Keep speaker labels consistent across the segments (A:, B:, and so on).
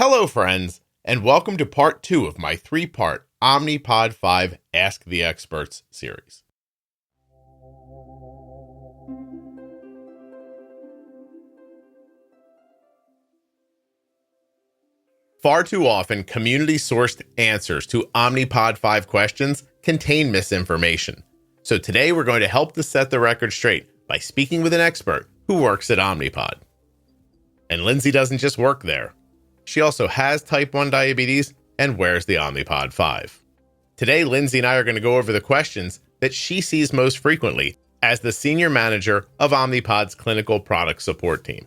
A: Hello, friends, and welcome to part 2 of my 3-part Omnipod 5 Ask the Experts series. Far too often, community-sourced answers to Omnipod 5 questions contain misinformation. So today we're going to help to set the record straight by speaking with an expert who works at Omnipod. And Lindsay doesn't just work there. She also has type 1 diabetes and wears the Omnipod 5. Today, Lindsay and I are going to go over the questions that she sees most frequently as the senior manager of Omnipod's clinical product support team.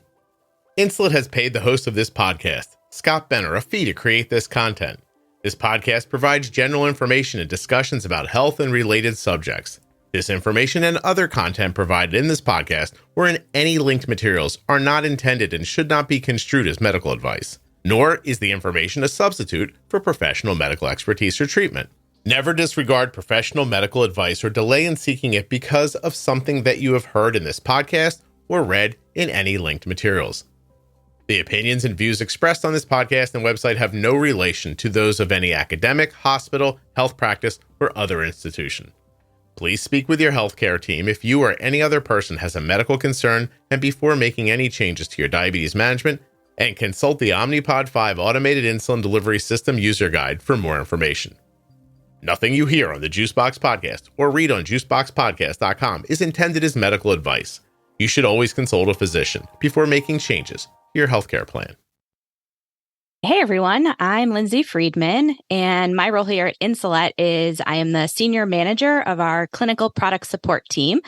A: Insulet has paid the host of this podcast, Scott Benner, a fee to create this content. This podcast provides general information and discussions about health and related subjects. This information and other content provided in this podcast or in any linked materials are not intended and should not be construed as medical advice. Nor is the information a substitute for professional medical expertise or treatment. Never disregard professional medical advice or delay in seeking it because of something that you have heard in this podcast or read in any linked materials. The opinions and views expressed on this podcast and website have no relation to those of any academic, hospital, health practice, or other institution. Please speak with your healthcare team if you or any other person has a medical concern and before making any changes to your diabetes management, and consult the Omnipod 5 Automated Insulin Delivery System User Guide for more information. Nothing you hear on the Juicebox podcast or read on juiceboxpodcast.com is intended as medical advice. You should always consult a physician before making changes to your healthcare plan.
B: Hey everyone, I'm Lindsay Friedman, and my role here at Insulet is I am the senior manager of our clinical product support team.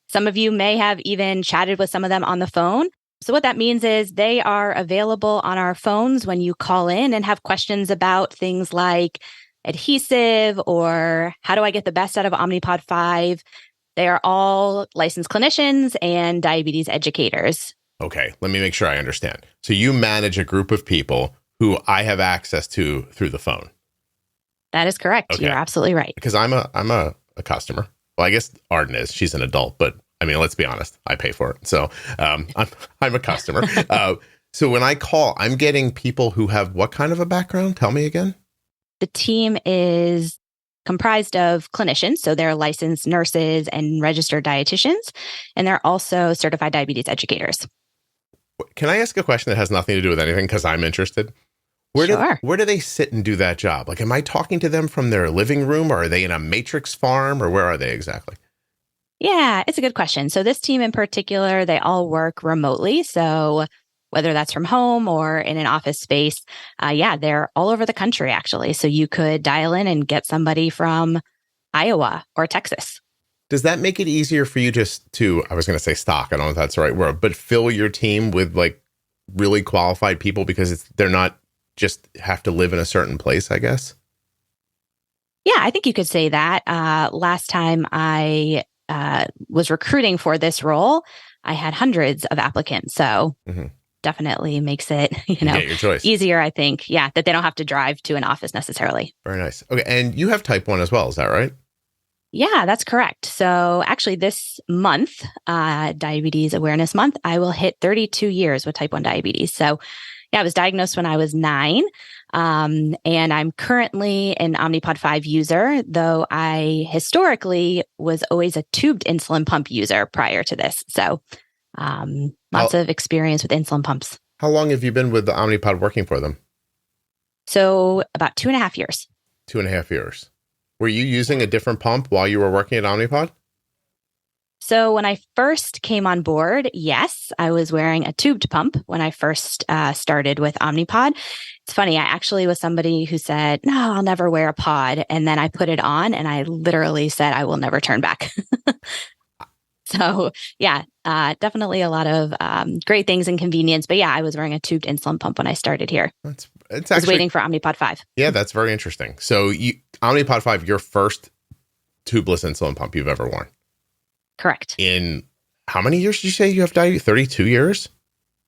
B: Some of you may have even chatted with some of them on the phone. So what that means is they are available on our phones when you call in and have questions about things like adhesive or how do I get the best out of Omnipod 5. They are all licensed clinicians and diabetes educators.
A: Okay, let me make sure I understand. So you manage a group of people who I have access to through the phone.
B: That is correct.
A: Okay.
B: You're absolutely right.
A: Because I'm a customer. Well, I guess Arden is. She's an adult, but I mean, let's be honest. I pay for it. So I'm a customer. So when I call, I'm getting people who have what kind of a background? Tell me again.
B: The team is comprised of clinicians. So they're licensed nurses and registered dietitians. And they're also certified diabetes educators.
A: Can I ask a question that has nothing to do with anything? Because I'm interested.
B: Sure.
A: Where do they sit and do that job? Like, am I talking to them from their living room, or are they in a matrix farm, or where are they exactly?
B: Yeah, it's a good question. So this team in particular, they all work remotely. So whether that's from home or in an office space, they're all over the country, actually. So you could dial in and get somebody from Iowa or Texas.
A: Does that make it easier for you just to, I was going to say stock, I don't know if that's the right word, but fill your team with like really qualified people because they're not just have to live in a certain place, I guess?
B: Yeah, I think you could say that. Last time I was recruiting for this role, I had hundreds of applicants. So definitely makes it,
A: Get your choice.
B: easier, I think. Yeah, that they don't have to drive to an office necessarily.
A: Very nice. Okay. And you have type 1 as well. Is that right?
B: Yeah, that's correct. So actually this month, Diabetes Awareness Month, I will hit 32 years with type 1 diabetes. So yeah, I was diagnosed when I was 9. And I'm currently an Omnipod 5 user, though I historically was always a tubed insulin pump user prior to this. So lots of experience with insulin pumps.
A: How long have you been with the Omnipod working for them?
B: So about 2.5 years.
A: 2.5 years. Were you using a different pump while you were working at Omnipod?
B: So when I first came on board, yes, I was wearing a tubed pump when I first started with Omnipod. It's funny, I actually was somebody who said, no, I'll never wear a pod. And then I put it on and I literally said, I will never turn back. So yeah, definitely a lot of great things and convenience. But yeah, I was wearing a tubed insulin pump when I started here.
A: It's
B: I was waiting for Omnipod 5.
A: Yeah, that's very interesting. So Omnipod 5, your first tubeless insulin pump you've ever worn?
B: Correct.
A: In how many years did you say you have diabetes? 32 years?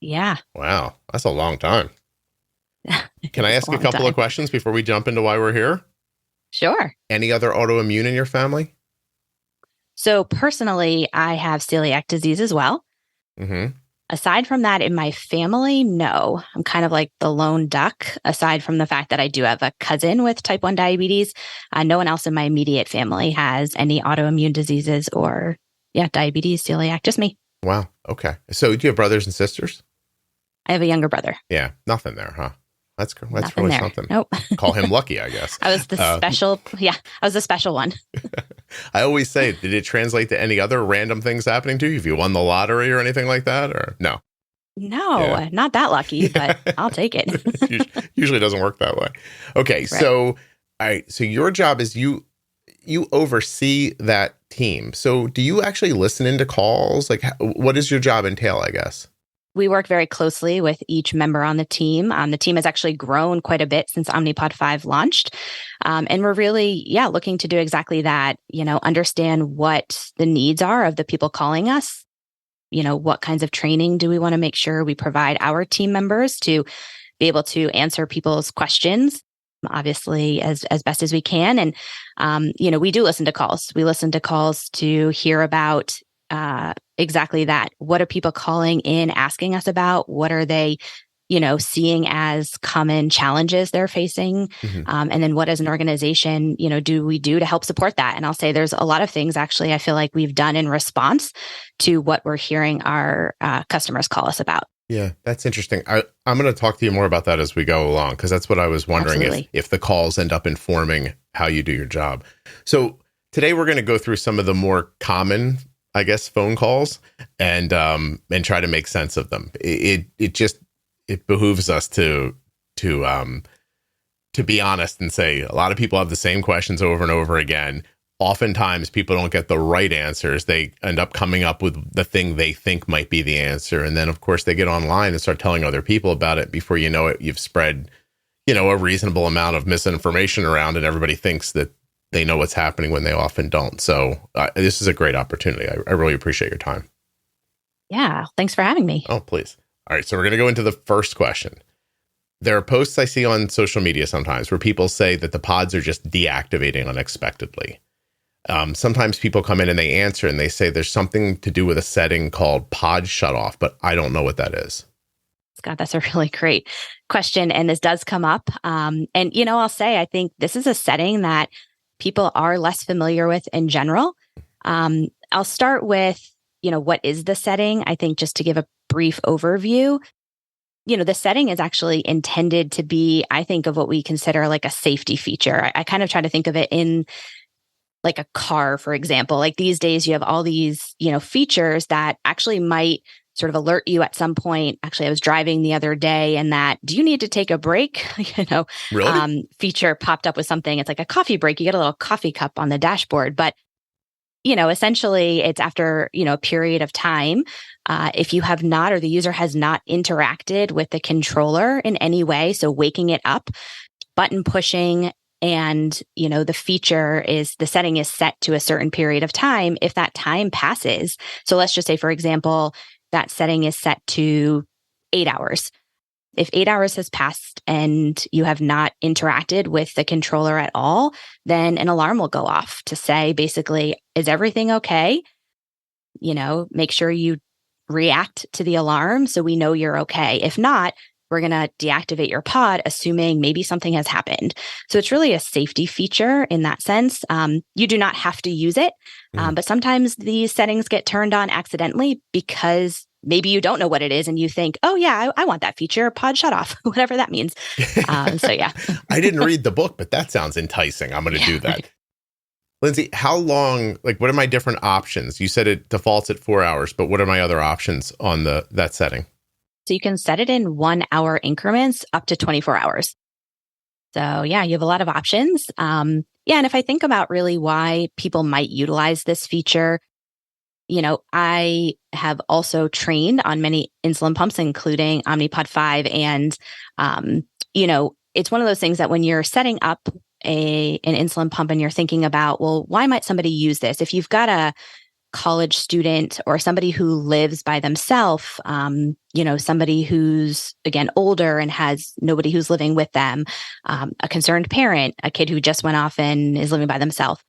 B: Yeah.
A: Wow. That's a long time. Can I ask a couple of questions before we jump into why we're here?
B: Sure.
A: Any other autoimmune in your family?
B: So personally, I have celiac disease as well.
A: Mm-hmm.
B: Aside from that, in my family, no. I'm kind of like the lone duck, aside from the fact that I do have a cousin with type 1 diabetes. No one else in my immediate family has any autoimmune diseases or, diabetes, celiac, just me.
A: Wow. Okay. So do you have brothers and sisters?
B: I have a younger brother.
A: Yeah. Nothing there, huh? That's
B: Nothing
A: really
B: there.
A: something.
B: Nope.
A: Call him lucky, I guess.
B: I was the special. Yeah, I was the special one.
A: I always say, did it translate to any other random things happening to you? If you won the lottery or anything like that, or no?
B: No, not that lucky, but I'll take it.
A: Usually doesn't work that way. Okay, right. So, all right. So your job is you oversee that team. So do you actually listen into calls? Like, what does your job entail, I guess?
B: We work very closely with each member on the team. The team has actually grown quite a bit since Omnipod 5 launched. And we're really, looking to do exactly that, understand what the needs are of the people calling us. What kinds of training do we want to make sure we provide our team members to be able to answer people's questions, obviously, as best as we can. And, we do listen to calls. We listen to calls to hear about exactly that. What are people calling in, asking us about? What are they, seeing as common challenges they're facing?
A: Mm-hmm.
B: And then what as an organization, do we do to help support that? And I'll say there's a lot of things actually I feel like we've done in response to what we're hearing our customers call us about.
A: Yeah, that's interesting. I'm going to talk to you more about that as we go along, because that's what I was wondering, if the calls end up informing how you do your job. So today we're going to go through some of the more common, I guess, phone calls and try to make sense of them. It behooves us to be honest and say a lot of people have the same questions over and over again. Oftentimes people don't get the right answers. They end up coming up with the thing they think might be the answer. And then of course they get online and start telling other people about it. Before you know it, you've spread, a reasonable amount of misinformation around, and everybody thinks that they know what's happening when they often don't. So this is a great opportunity. I really appreciate your time.
B: Yeah. Thanks for having me.
A: Oh, please. All right. So we're going to go into the first question. There are posts I see on social media sometimes where people say that the pods are just deactivating unexpectedly. Sometimes people come in and they answer and they say there's something to do with a setting called pod shutoff, but I don't know what that is.
B: Scott, that's a really great question. And this does come up. And, I'll say, I think this is a setting that people are less familiar with in general. I'll start with, what is the setting? I think just to give a brief overview, the setting is actually intended to be, I think, of what we consider like a safety feature. I kind of try to think of it in like a car, for example. Like these days you have all these, features that actually might sort of alert you at some point. Actually, I was driving the other day and that, do you need to take a break?
A: Really?
B: Feature popped up with something. It's like a coffee break. You get a little coffee cup on the dashboard, but essentially it's after, a period of time. If you have not, or the user has not interacted with the controller in any way, so waking it up, button pushing, and, the setting is set to a certain period of time. If that time passes, so let's just say, for example, that setting is set to 8 hours. If 8 hours has passed and you have not interacted with the controller at all, then an alarm will go off to say, basically, is everything okay? Make sure you react to the alarm so we know you're okay. If not, we're going to deactivate your pod, assuming maybe something has happened. So it's really a safety feature in that sense. You do not have to use it, but sometimes these settings get turned on accidentally because maybe you don't know what it is and you think, oh yeah, I want that feature, pod shut off, whatever that means. So yeah.
A: I didn't read the book, but that sounds enticing. I'm going to do that. Right. Lindsay, how long, what are my different options? You said it defaults at 4 hours, but what are my other options on that setting?
B: So you can set it in 1 hour increments up to 24 hours. So yeah, you have a lot of options. And if I think about really why people might utilize this feature, I have also trained on many insulin pumps, including Omnipod 5. And, it's one of those things that when you're setting up an insulin pump and you're thinking about, well, why might somebody use this? If you've got a college student or somebody who lives by themselves, somebody who's, again, older and has nobody who's living with them, a concerned parent, a kid who just went off and is living by themselves.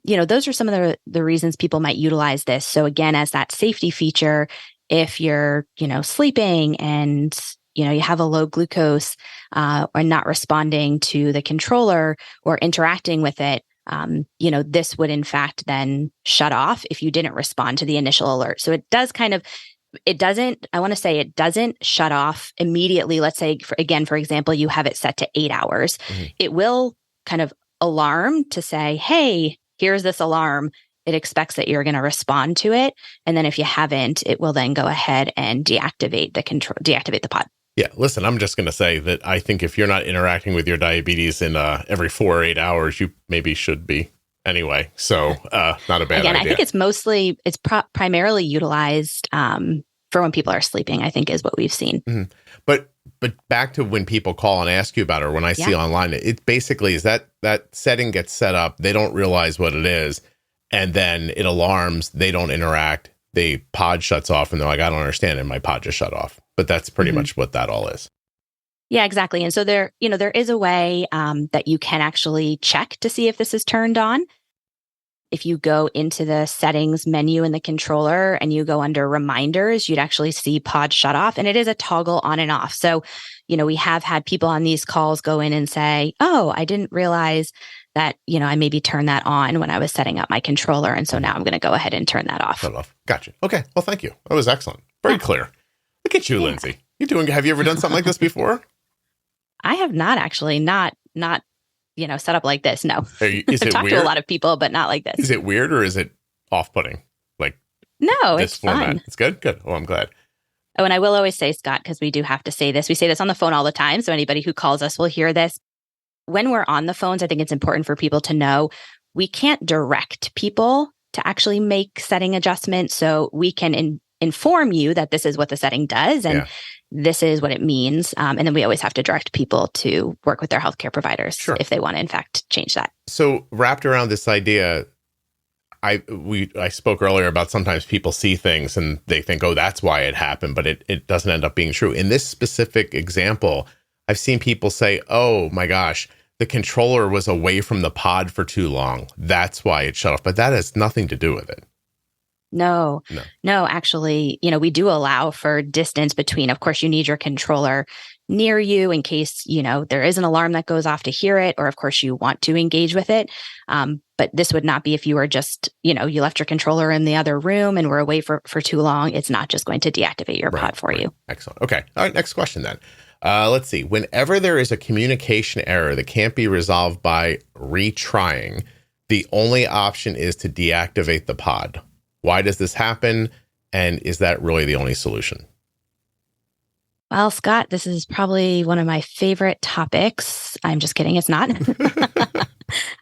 B: Those are some of the reasons people might utilize this. So again, as that safety feature, if you're, sleeping and, you have a low glucose or not responding to the controller or interacting with it, this would in fact then shut off if you didn't respond to the initial alert. So it doesn't shut off immediately. Let's say, for example, you have it set to 8 hours.
A: Mm-hmm.
B: It will kind of alarm to say, hey, here's this alarm. It expects that you're going to respond to it. And then if you haven't, it will then go ahead and deactivate the pod.
A: Yeah, listen, I'm just going to say that I think if you're not interacting with your diabetes in every 4 or 8 hours, you maybe should be anyway. So not a bad idea.
B: I think it's primarily utilized for when people are sleeping, I think is what we've seen.
A: Mm-hmm. But back to when people call and ask you about it, or when I see online, it basically is that setting gets set up. They don't realize what it is. And then it alarms. They don't interact. The pod shuts off and they're like, I don't understand. And my pod just shut off. But that's pretty much what that all is.
B: Yeah, exactly. And so there is a way that you can actually check to see if this is turned on. If you go into the settings menu in the controller and you go under reminders, you'd actually see pod shut off, and it is a toggle on and off. So, we have had people on these calls go in and say, oh, I didn't realize that, I maybe turned that on when I was setting up my controller. And so now I'm going to go ahead and turn that off.
A: Shut off. Gotcha. Okay. Well, thank you. That was excellent. Very clear. Look at you, Lindsay. Have you ever done something like this before?
B: I have not actually, not set up like this. No.
A: Is it
B: talked
A: weird?
B: to a lot of people, but not like this.
A: Is it weird or is it off-putting? Like
B: no,
A: this
B: it's
A: format?
B: fun.
A: It's good? Good. Oh, I'm glad.
B: Oh, and I will always say, Scott, because we do have to say this. We say this on the phone all the time. So anybody who calls us will hear this. When we're on the phones, I think it's important for people to know we can't direct people to actually make setting adjustments. So we can inform you that this is what the setting does and this is what it means. And then we always have to direct people to work with their healthcare providers if they want to, in fact, change that.
A: So wrapped around this idea, I spoke earlier about sometimes people see things and they think, oh, that's why it happened, but it doesn't end up being true. In this specific example, I've seen people say, oh my gosh, the controller was away from the pod for too long. That's why it shut off. But that has nothing to do with it.
B: No, actually, we do allow for distance between. Of course, you need your controller near you in case, there is an alarm that goes off to hear it, or of course you want to engage with it. But this would not be if you were just, you left your controller in the other room and were away for too long. It's not just going to deactivate your pod for you.
A: Excellent. Okay. All right. Next question then. Let's see. Whenever there is a communication error that can't be resolved by retrying, the only option is to deactivate the pod. Why does this happen? And is that really the only solution?
B: Well, Scott, this is probably one of my favorite topics. I'm just kidding. It's not.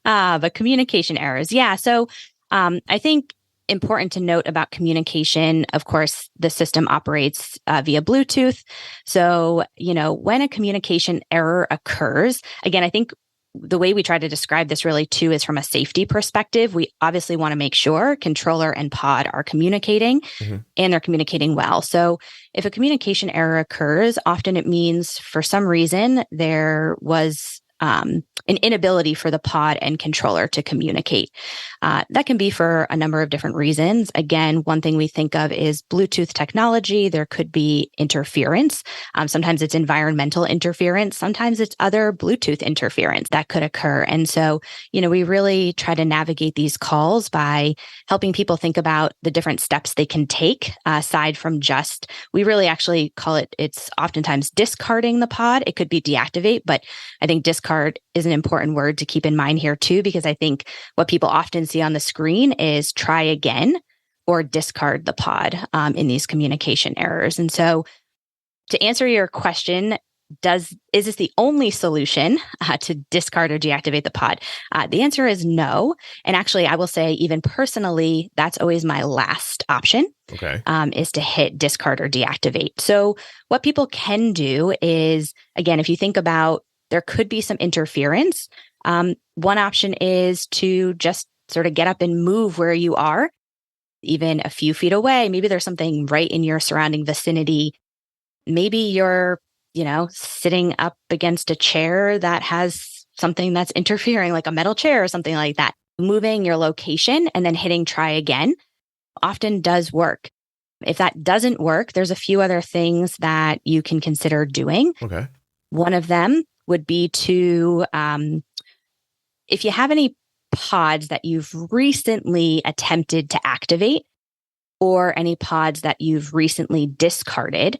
B: But communication errors. Yeah. So I think important to note about communication, of course, the system operates via Bluetooth. So, when a communication error occurs, again, I think the way we try to describe this really too is from a safety perspective. We obviously want to make sure controller and pod are communicating and they're communicating well. So if a communication error occurs, often it means for some reason there was an inability for the pod and controller to communicate. That can be for a number of different reasons. Again, one thing we think of is Bluetooth technology. There could be interference. Sometimes it's environmental interference. Sometimes it's other Bluetooth interference that could occur. And so, we really try to navigate these calls by helping people think about the different steps they can take aside from we really actually call it's oftentimes discarding the pod. It could be deactivate, but I think discard is an important word to keep in mind here too, because I think what people often see on the screen is try again or discard the pod in these communication errors. And so to answer your question, is this the only solution to discard or deactivate the pod? The answer is no. And actually, I will say even personally, that's always my last option.
A: Okay.
B: Is to hit discard or deactivate. So what people can do is, again, if you think about there could be some interference. One option is to just sort of get up and move where you are, even a few feet away. Maybe there's something right in your surrounding vicinity. Maybe you're, sitting up against a chair that has something that's interfering, like a metal chair or something like that. Moving your location and then hitting try again often does work. If that doesn't work, there's a few other things that you can consider doing.
A: Okay.
B: One of them would be to, if you have any pods that you've recently attempted to activate or any pods that you've recently discarded,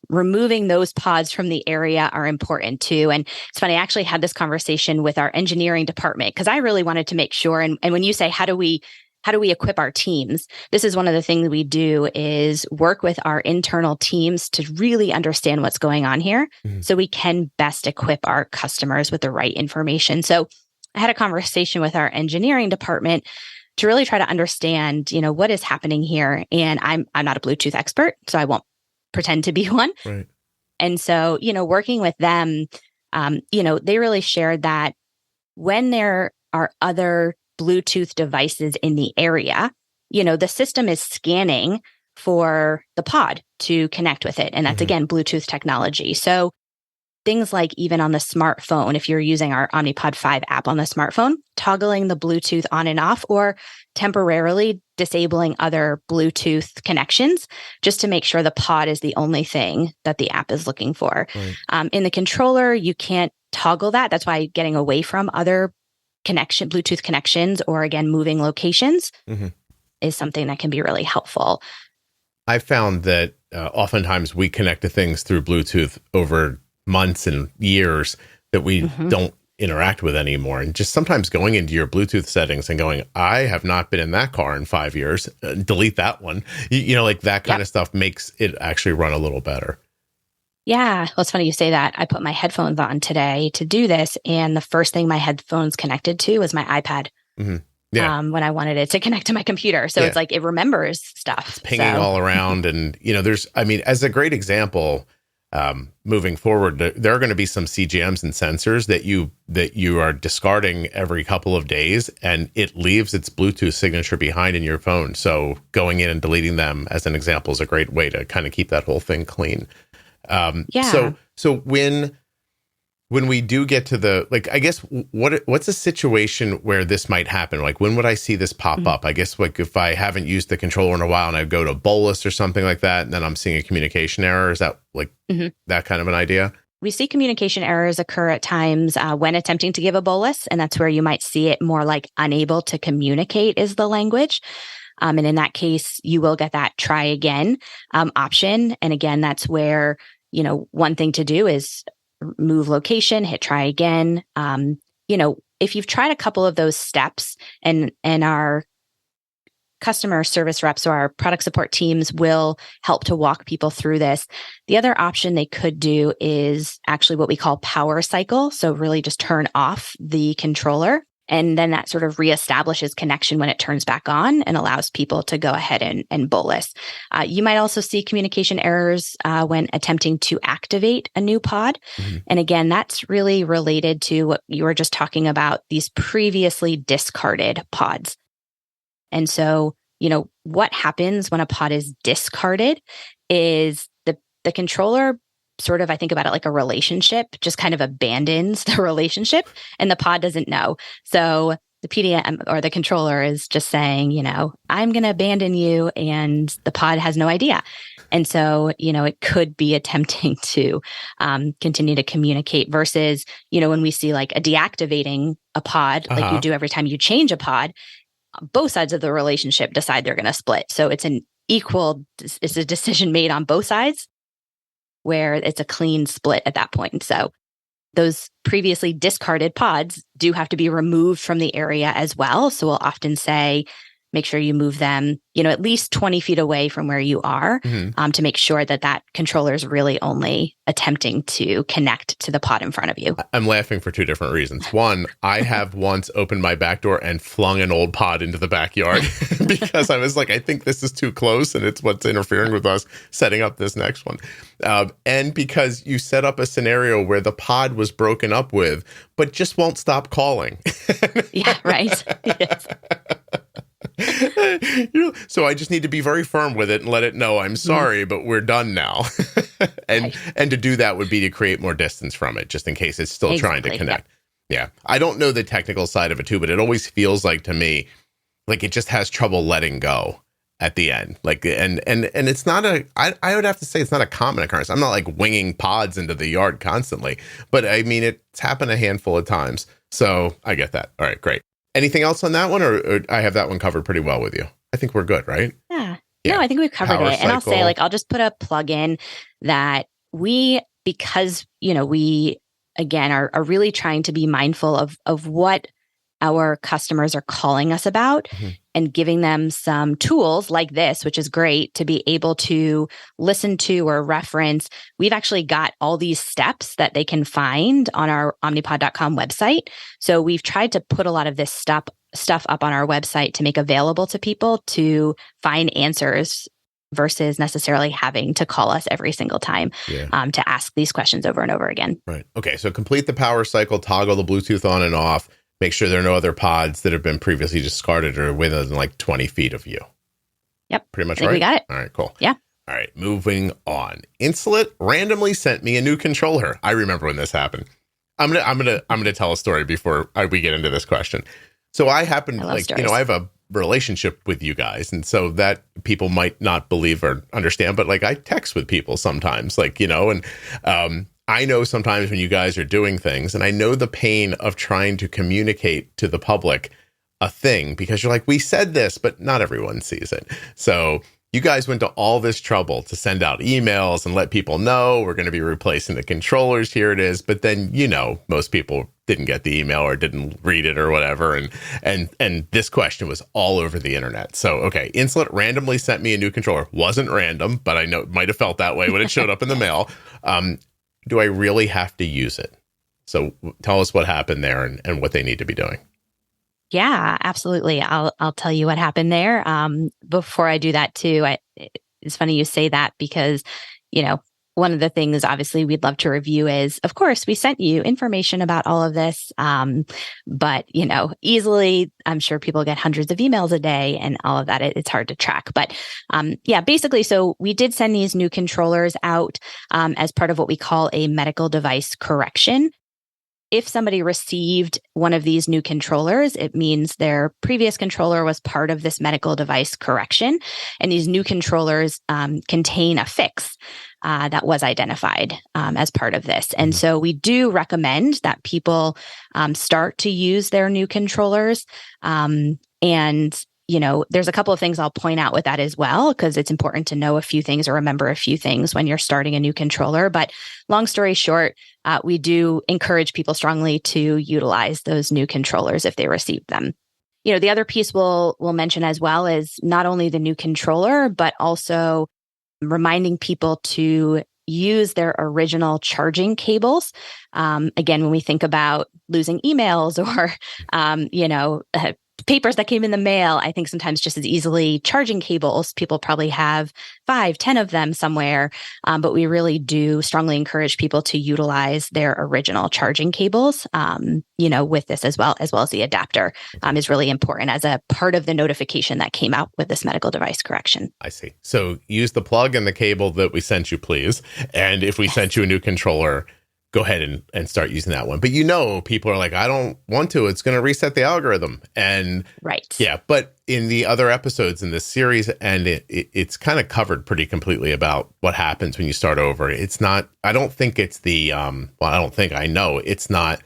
B: removing those pods from the area are important too. And it's funny, I actually had this conversation with our engineering department because I really wanted to make sure. And when you say, how do we equip our teams? This is one of the things we do is work with our internal teams to really understand what's going on here so we can best equip our customers with the right information. So I had a conversation with our engineering department to really try to understand, what is happening here. And I'm not a Bluetooth expert, so I won't pretend to be one.
A: Right.
B: And so, working with them, they really shared that when there are other Bluetooth devices in the area, the system is scanning for the pod to connect with it. And that's, again, Bluetooth technology. So things like even on the smartphone, if you're using our Omnipod 5 app on the smartphone, toggling the Bluetooth on and off or temporarily disabling other Bluetooth connections just to make sure the pod is the only thing that the app is looking for. Right. In the controller, you can't toggle that. That's why getting away from other Bluetooth connections or, again, moving locations is something that can be really helpful.
A: I found that oftentimes we connect to things through Bluetooth over months and years that we don't interact with anymore. And just sometimes going into your Bluetooth settings and going, I have not been in that car in 5 years, delete that one. Like that kind of stuff makes it actually run a little better.
B: Yeah. Well, it's funny you say that. I put my headphones on today to do this. And the first thing my headphones connected to was my iPad. Yeah. When I wanted it to connect to my computer. So it's like it remembers stuff.
A: It's pinging all around. And, as a great example, moving forward, there are going to be some CGMs and sensors that you are discarding every couple of days, and it leaves its Bluetooth signature behind in your phone. So going in and deleting them, as an example, is a great way to kind of keep that whole thing clean. So when we do get to the, I guess, what's a situation where this might happen? Like, when would I see this pop up? I guess, if I haven't used the controller in a while and I go to bolus or something like that, and then I'm seeing a communication error. Is that that kind of an idea?
B: We see communication errors occur at times when attempting to give a bolus, and that's where you might see it more like unable to communicate is the language. And in that case, you will get that try again option. And again, that's where, one thing to do is move location, hit try again. If you've tried a couple of those steps and our customer service reps or our product support teams will help to walk people through this. The other option they could do is actually what we call power cycle. So really just turn off the controller. And then that sort of reestablishes connection when it turns back on and allows people to go ahead and bolus. You might also see communication errors when attempting to activate a new pod. And again, that's really related to what you were just talking about, these previously discarded pods. And so, what happens when a pod is discarded is the controller sort of, I think about it like a relationship, just kind of abandons the relationship and the pod doesn't know. So the PDM or the controller is just saying, I'm going to abandon you, and the pod has no idea. And so, it could be attempting to continue to communicate versus, when we see like a deactivating a pod, like you do every time you change a pod, both sides of the relationship decide they're going to split. So it's it's a decision made on both sides, where it's a clean split at that point. So those previously discarded pods do have to be removed from the area as well. So we'll often say, make sure you move them, at least 20 feet away from where you are to make sure that controller is really only attempting to connect to the pod in front of you.
A: I'm laughing for two different reasons. One, I have once opened my back door and flung an old pod into the backyard because I was like, I think this is too close and it's what's interfering with us setting up this next one. And because you set up a scenario where the pod was broken up with, but just won't stop calling.
B: Yeah, right. Yes.
A: So I just need to be very firm with it and let it know I'm sorry, but we're done now. And to do that would be to create more distance from it, just in case it's still trying to connect. Yeah. I don't know the technical side of it too, but it always feels like to me, like it just has trouble letting go. at the end. Like, and it's not I would have to say it's not a common occurrence. I'm not like winging pods into the yard constantly, but I mean, it's happened a handful of times. So I get that. All right, great. Anything else on that one, or I have that one covered pretty well with you? I think we're good, right?
B: Yeah. No, I think we've covered
A: Power
B: it. And I'll say,
A: cycle.
B: like, I'll just put a plug in that because, we, again, are really trying to be mindful of what our customers are calling us about and giving them some tools like this, which is great to be able to listen to or reference. We've actually got all these steps that they can find on our omnipod.com website. So we've tried to put a lot of this stuff up on our website to make available to people to find answers versus necessarily having to call us every single time to ask these questions over and over again.
A: Right. Okay. So complete the power cycle, toggle the Bluetooth on and off, make sure there are no other pods that have been previously discarded or within like 20 feet of you.
B: Yep.
A: Pretty much
B: right. We got it.
A: All right, cool.
B: Yeah.
A: All right. Moving on. Insulet randomly sent me a new controller. I remember when this happened. I'm gonna tell a story before we get into this question. So I happen, like,
B: stories.
A: I have a relationship with you guys. And so that people might not believe or understand, but like I text with people sometimes, like, and I know sometimes when you guys are doing things, and I know the pain of trying to communicate to the public a thing because you're like, we said this, but not everyone sees it. So you guys went to all this trouble to send out emails and let people know we're going to be replacing the controllers. Here it is. But then, most people didn't get the email or didn't read it or whatever. And this question was all over the internet. So, okay, Insulet randomly sent me a new controller. Wasn't random, but I know it might have felt that way when it showed up in the mail. Do I really have to use it? So tell us what happened there and what they need to be doing.
B: Yeah, absolutely. I'll tell you what happened there. Before I do that too, it's funny you say that because, one of the things obviously we'd love to review is, of course, we sent you information about all of this. But, easily, I'm sure people get hundreds of emails a day and all of that. It's hard to track. But basically, so we did send these new controllers out as part of what we call a medical device correction. If somebody received one of these new controllers, it means their previous controller was part of this medical device correction. And these new controllers contain a fix that was identified as part of this. And so we do recommend that people start to use their new controllers. There's a couple of things I'll point out with that as well, because it's important to know a few things or remember a few things when you're starting a new controller. But long story short, we do encourage people strongly to utilize those new controllers if they receive them. The other piece we'll mention as well is not only the new controller, but also reminding people to use their original charging cables. Again, when we think about losing emails or, papers that came in the mail, I think sometimes just as easily charging cables, people probably have 5, 10 of them somewhere. But we really do strongly encourage people to utilize their original charging cables, with this as well as the adapter is really important as a part of the notification that came out with this medical device correction.
A: I see. So use the plug and the cable that we sent you, please. And if we sent you a new controller, go ahead and start using that one. But people are like, I don't want to. It's going to reset the algorithm. And
B: right.
A: Yeah. But in the other episodes in this series, and it's kind of covered pretty completely about what happens when you start over. It's not, I don't think it's I know it's not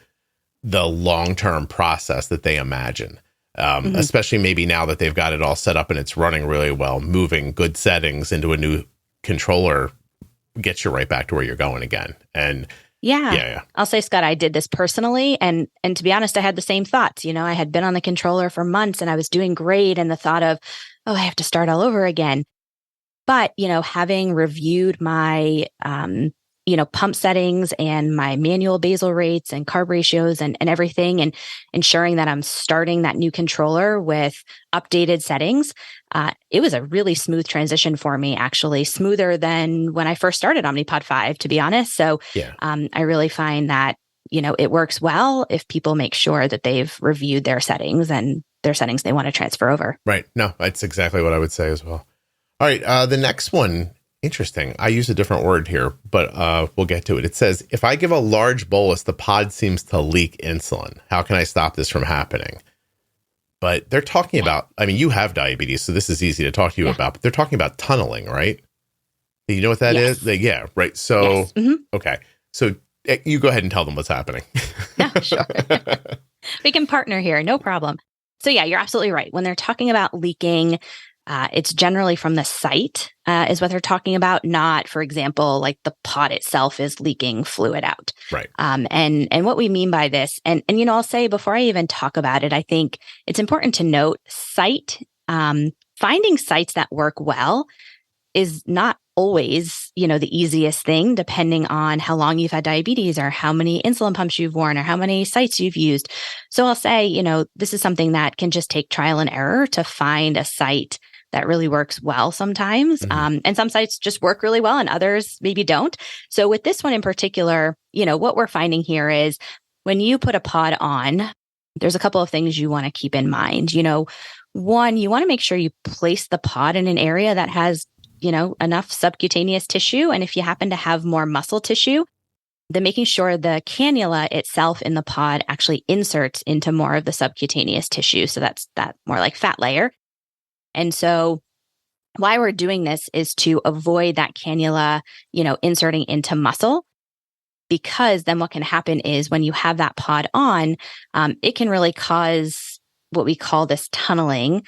A: the long-term process that they imagine. Especially maybe now that they've got it all set up and it's running really well, moving good settings into a new controller gets you right back to where you're going again. And yeah.
B: I'll say, Scott, I did this personally. And to be honest, I had the same thoughts. I had been on the controller for months and I was doing great. And the thought of, I have to start all over again. But, having reviewed my, pump settings and my manual basal rates and carb ratios and everything, and ensuring that I'm starting that new controller with updated settings, it was a really smooth transition for me, actually smoother than when I first started Omnipod 5, to be honest. So I really find that, it works well if people make sure that they've reviewed their settings and their settings they want to transfer over.
A: Right. No, that's exactly what I would say as well. All right. The next one. Interesting. I use a different word here, but we'll get to it. It says, if I give a large bolus, the pod seems to leak insulin. How can I stop this from happening? But they're talking about, I mean, you have diabetes, so this is easy to talk to you about, but they're talking about tunneling, right? You know what that is? Yeah, right. So, okay. So you go ahead and tell them what's happening.
B: No, sure. We can partner here, no problem. So yeah, you're absolutely right. When they're talking about leaking, it's generally from the site is what they're talking about, not, for example, like the pod itself is leaking fluid out.
A: Right.
B: And what we mean by this, and I'll say before I even talk about it, I think it's important to note finding sites that work well is not always, the easiest thing, depending on how long you've had diabetes or how many insulin pumps you've worn or how many sites you've used. So I'll say, this is something that can just take trial and error to find a site that really works well sometimes. And some sites just work really well and others maybe don't. So with this one in particular, what we're finding here is when you put a pod on, there's a couple of things you want to keep in mind. One, you want to make sure you place the pod in an area that has enough subcutaneous tissue. And if you happen to have more muscle tissue, then making sure the cannula itself in the pod actually inserts into more of the subcutaneous tissue. So that's that more like fat layer. And so why we're doing this is to avoid that cannula, inserting into muscle, because then what can happen is when you have that pod on, it can really cause what we call this tunneling,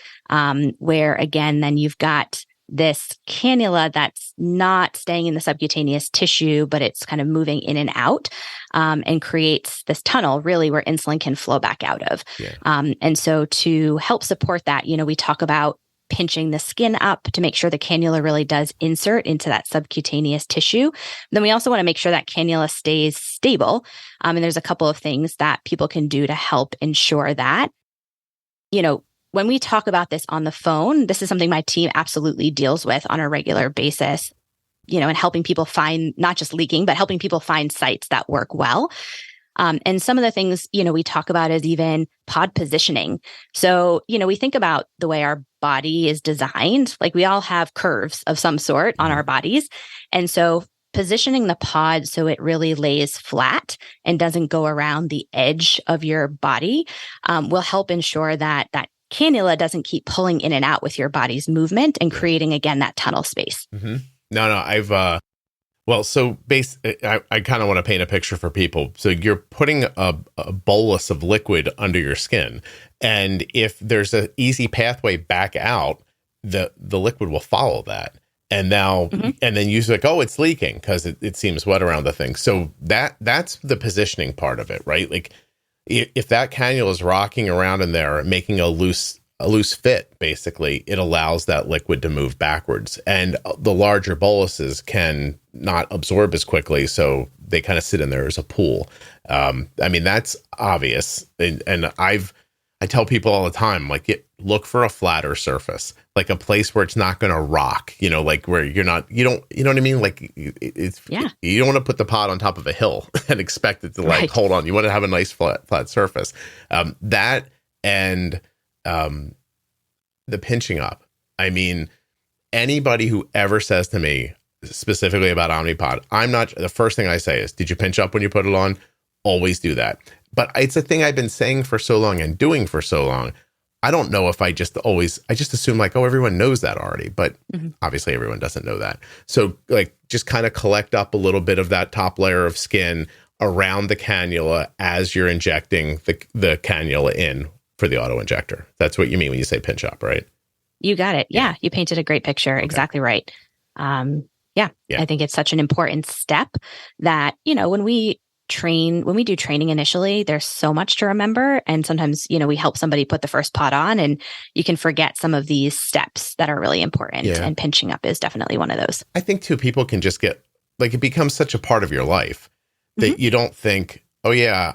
B: where again, then you've got this cannula that's not staying in the subcutaneous tissue, but it's kind of moving in and out, and creates this tunnel really where insulin can flow back out of.
A: Yeah.
B: And so to help support that, we talk about pinching the skin up to make sure the cannula really does insert into that subcutaneous tissue. Then we also want to make sure that cannula stays stable. And there's a couple of things that people can do to help ensure that. When we talk about this on the phone, this is something my team absolutely deals with on a regular basis, and helping people find not just leaking, but helping people find sites that work well. And some of the things, we talk about is even pod positioning. So, we think about the way our body is designed, like we all have curves of some sort on our bodies. And so positioning the pod so it really lays flat and doesn't go around the edge of your body will help ensure that that cannula doesn't keep pulling in and out with your body's movement and creating, again, that tunnel space.
A: Mm-hmm. No, I've, so I kind of want to paint a picture for people. So you're putting a bolus of liquid under your skin. And if there's an easy pathway back out, the liquid will follow that. And now, and then you're like, oh, it's leaking because it seems wet around the thing. So that's the positioning part of it, right? Like, if that cannula is rocking around in there, making a loose fit, basically, it allows that liquid to move backwards. And the larger boluses can not absorb as quickly, so they kind of sit in there as a pool. That's obvious. And I tell people all the time, like, look for a flatter surface, like a place where it's not going to rock, like where you know what I mean? Like you don't want to put the pod on top of a hill and expect it to hold on. You want to have a nice flat surface. That and the pinching up. I mean, anybody who ever says to me specifically about Omnipod, the first thing I say is, did you pinch up when you put it on? Always do that. But it's a thing I've been saying for so long and doing for so long. I don't know if I just assume like, oh, everyone knows that already, but obviously everyone doesn't know that. So like, just kind of collect up a little bit of that top layer of skin around the cannula as you're injecting the cannula in for the auto injector. That's what you mean when you say pinch up, right?
B: You got it. Yeah. You painted a great picture. Okay. Exactly right. I think it's such an important step that, when we do training initially, there's so much to remember. And sometimes, we help somebody put the first pod on and you can forget some of these steps that are really important. Yeah. And pinching up is definitely one of those.
A: I think too, people can just get like, it becomes such a part of your life that you don't think, oh yeah,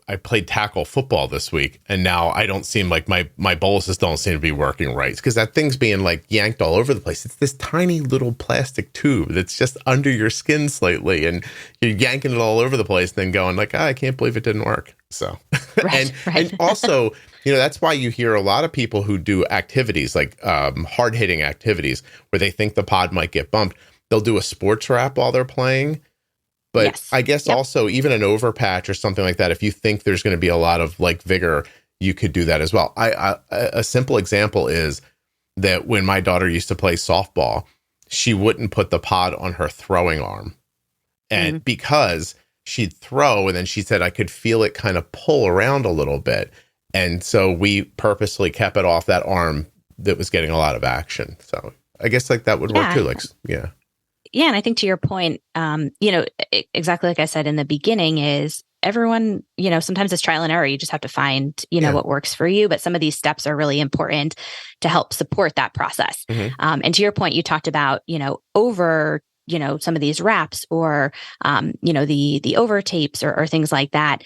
A: I played tackle football this week and now I don't seem like my boluses don't seem to be working right. Because that thing's being like yanked all over the place. It's this tiny little plastic tube that's just under your skin slightly and you're yanking it all over the place and then going like, I can't believe it didn't work. So,
B: right.
A: And also, that's why you hear a lot of people who do activities like hard hitting activities where they think the pod might get bumped. They'll do a sports wrap while they're playing. But I guess also even an overpatch or something like that, if you think there's going to be a lot of like vigor, you could do that as well. A simple example is that when my daughter used to play softball, she wouldn't put the pod on her throwing arm. And because she'd throw, and then she said, I could feel it kind of pull around a little bit. And so we purposely kept it off that arm that was getting a lot of action. So I guess like that would work too. Like, yeah.
B: Yeah. And I think to your point, exactly like I said in the beginning is everyone, sometimes it's trial and error. You just have to find, what works for you. But some of these steps are really important to help support that process. And to your point, you talked about, over some of these wraps or, the over tapes or things like that.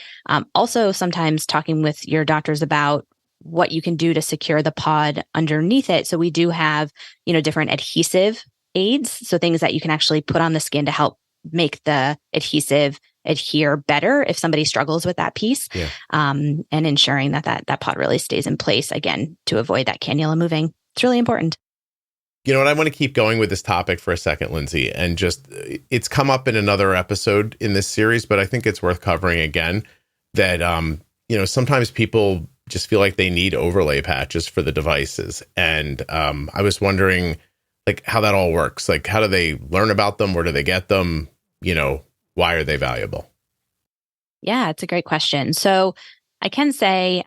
B: Also, sometimes talking with your doctors about what you can do to secure the pod underneath it. So we do have, different adhesive aids. So things that you can actually put on the skin to help make the adhesive adhere better if somebody struggles with that piece. And ensuring that pod really stays in place, again, to avoid that cannula moving. It's really important.
A: You know what? I want to keep going with this topic for a second, Lindsay, and it's come up in another episode in this series, but I think it's worth covering again that, sometimes people just feel like they need overlay patches for the devices. And I was wondering like how that all works. Like, how do they learn about them? Where do they get them? Why are they valuable?
B: Yeah, it's a great question. So I can say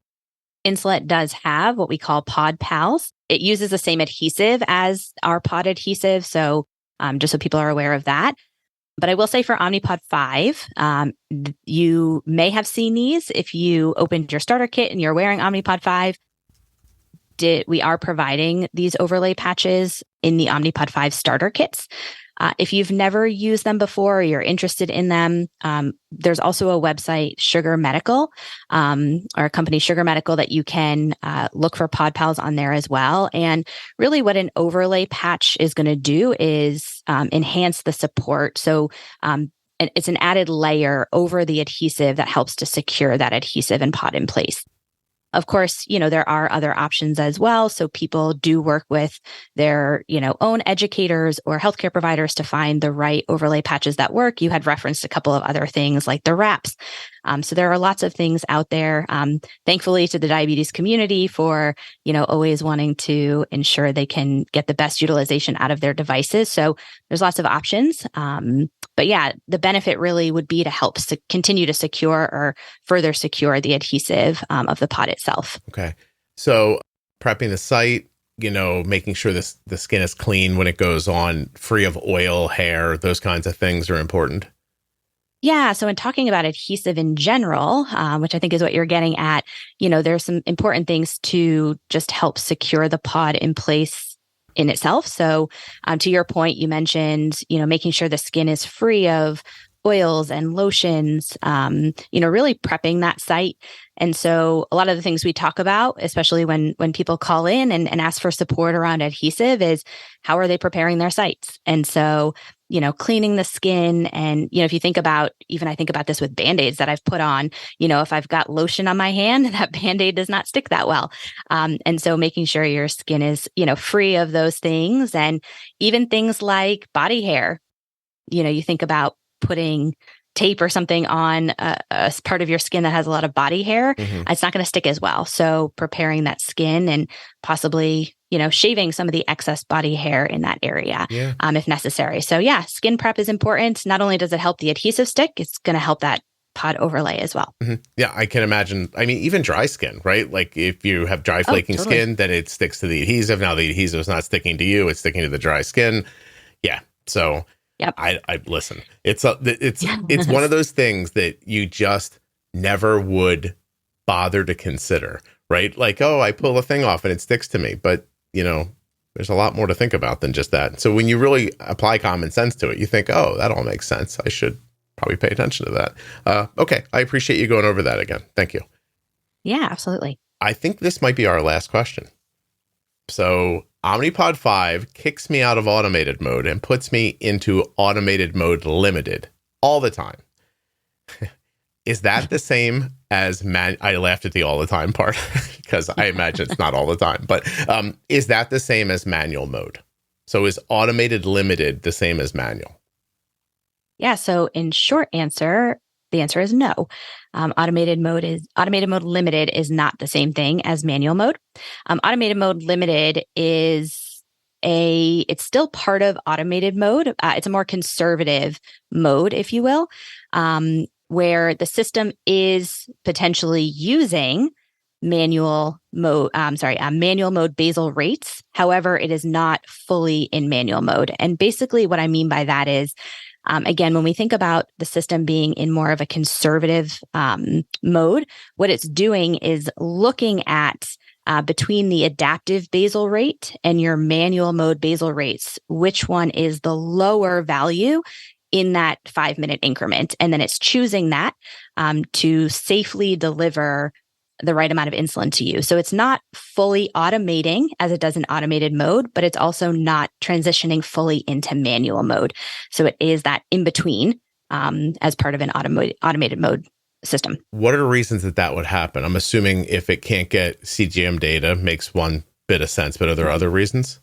B: Insulet does have what we call pod pals. It uses the same adhesive as our pod adhesive. So just so people are aware of that. But I will say for Omnipod 5, you may have seen these if you opened your starter kit and you're wearing Omnipod 5. We are providing these overlay patches in the Omnipod 5 starter kits. If you've never used them before or you're interested in them, there's also a website, Sugar Medical, or a company, Sugar Medical, that you can look for pod pals on there as well. And really what an overlay patch is going to do is enhance the support. So it's an added layer over the adhesive that helps to secure that adhesive and pod in place. Of course, there are other options as well. So people do work with their, own educators or healthcare providers to find the right overlay patches that work. You had referenced a couple of other things like the wraps. So there are lots of things out there. Thankfully to the diabetes community for, always wanting to ensure they can get the best utilization out of their devices. So there's lots of options. But yeah, the benefit really would be to help continue to secure or further secure the adhesive of the pod itself.
A: Okay. So prepping the site, making sure the skin is clean when it goes on, free of oil, hair, those kinds of things are important.
B: Yeah. So in talking about adhesive in general, which I think is what you're getting at, there's some important things to just help secure the pod in place in itself. So to your point, you mentioned, making sure the skin is free of oils and lotions, really prepping that site. And so a lot of the things we talk about, especially when people call in and ask for support around adhesive, is how are they preparing their sites? And so, cleaning the skin. And, if you think about, I think about this with Band-Aids that I've put on, if I've got lotion on my hand, that Band-Aid does not stick that well. And so making sure your skin is, free of those things, and even things like body hair. You think about putting tape or something on a part of your skin that has a lot of body hair, it's not going to stick as well. So preparing that skin and possibly, shaving some of the excess body hair in that area, if necessary. So yeah, skin prep is important. Not only does it help the adhesive stick, it's going to help that pod overlay as well.
A: Yeah, I can imagine. I mean, even dry skin, right? Like if you have dry flaking skin, then it sticks to the adhesive. Now the adhesive is not sticking to you, it's sticking to the dry skin. Yeah. So
B: yep.
A: I listen. It's one of those things that you just never would bother to consider, right? Like, oh, I pull a thing off and it sticks to me, but there's a lot more to think about than just that. So when you really apply common sense to it, you think, oh, that all makes sense. I should probably pay attention to that. Okay, I appreciate you going over that again. Thank you.
B: Yeah, absolutely.
A: I think this might be our last question. So Omnipod 5 kicks me out of automated mode and puts me into automated mode limited all the time. Is that the same as I laughed at the all the time part because I imagine it's not all the time, but is that the same as manual mode? So is automated limited the same as manual?
B: Yeah. So in short answer, the answer is no. Automated mode limited is not the same thing as manual mode. Automated mode limited it's still part of automated mode. It's a more conservative mode, if you will, where the system is potentially using manual mode basal rates. However, it is not fully in manual mode. And basically what I mean by that is, again, when we think about the system being in more of a conservative mode, what it's doing is looking at between the adaptive basal rate and your manual mode basal rates, which one is the lower value in that 5-minute increment. And then it's choosing that to safely deliver the right amount of insulin to you. So it's not fully automating as it does in automated mode, but it's also not transitioning fully into manual mode. So it is that in between as part of an automated mode system.
A: What are the reasons that would happen? I'm assuming if it can't get CGM data, makes one bit of sense, but are there other reasons?